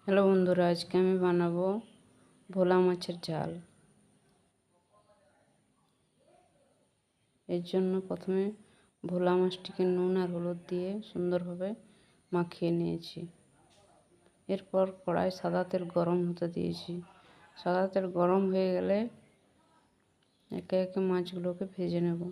Hello বন্ধুরা, আজকে আমি বানাবো ভোলা মাছের ঝাল। এর জন্য প্রথমে ভোলা মাছটিকে নুন আর হলুদ দিয়ে সুন্দরভাবে মাখিয়ে নিয়েছি। এরপর কড়াই সাদা তেল গরম হতে দিয়েছি। সাদা তেল গরম হয়ে গেলে একে একে মাছগুলোকে ভেজে নেব।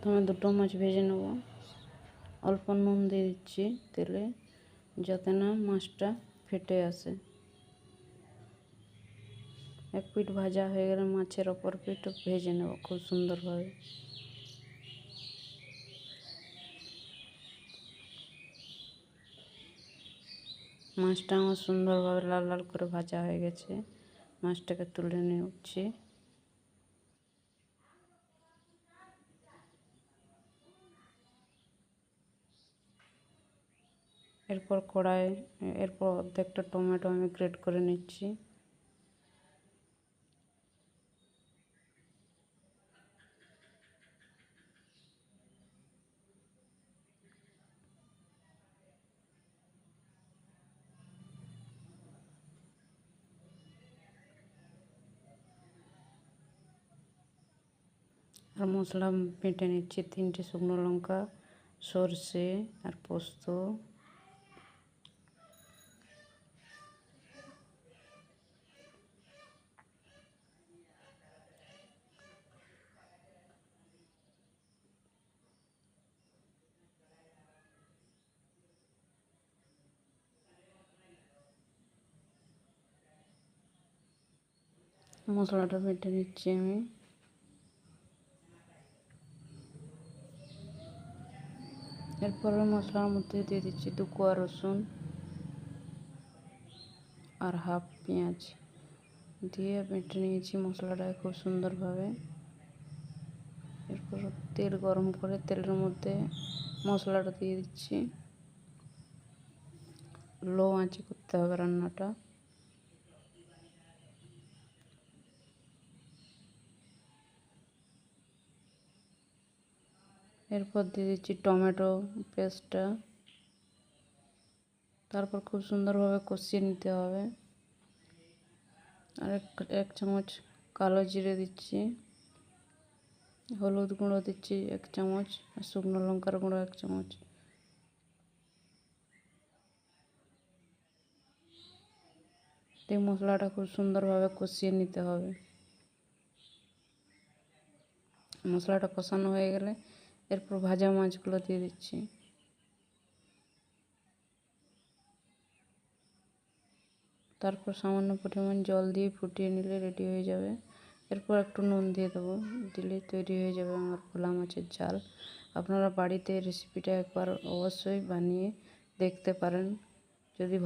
প্রথমে দুটো মাছ ভেজে নেব। অল্প নুন দিয়ে দিচ্ছি তেলে, যাতে না মাছটা ফেটে আসে। এক পিঠ ভাজা হয়ে গেলে মাছের অপর পিঠও ভেজে নেব খুব সুন্দরভাবে। মাছটা আমার সুন্দরভাবে লাল লাল করে ভাজা হয়ে গেছে। মাছটাকে তুলে নিচ্ছি। এরপর অর্ধেকটা টমেটো আমি গ্রেট করে নিচ্ছি। আর মশলা বেটে নিচ্ছি, 3টে শুকনো লঙ্কা, সর্ষে আর পোস্ত, মশলাটা বেটে নিচ্ছি আমি। এরপর মশলার মধ্যে দিয়ে দিচ্ছি 2 কোয়া রসুন আর হাফ পেঁয়াজ দিয়ে বেটে নিয়েছি মশলাটাকে খুব সুন্দরভাবে। এরপর তেল গরম করে তেলের মধ্যে মশলাটা দিয়ে দিচ্ছি। লো আঁচে করতে হবে রান্নাটা। এরপর দিয়ে দিচ্ছি টমেটো পেস্টটা। তারপর খুব সুন্দরভাবে কষিয়ে নিতে হবে। আর এক চামচ কালো জিরে দিচ্ছি, হলুদ গুঁড়ো দিচ্ছি 1 চামচ, আর শুকনো লঙ্কার গুঁড়ো 1 চামচ। এই মশলাটা খুব সুন্দরভাবে কষিয়ে নিতে হবে। মশলাটা কষানো হয়ে গেলে এরপর ভাজা মাছগুলো দিয়ে দিচ্ছি। তারপর সামান্য পরিমাণ জল দিয়ে ফুটিয়ে নিলে রেডি হয়ে যাবে। এরপর একটু নুন দিয়ে দেবো, দিলে তৈরি হয়ে যাবে আমার ভোলা মাছের ঝাল। আপনারা বাড়িতে রেসিপিটা একবার অবশ্যই বানিয়ে দেখতে পারেন। যদি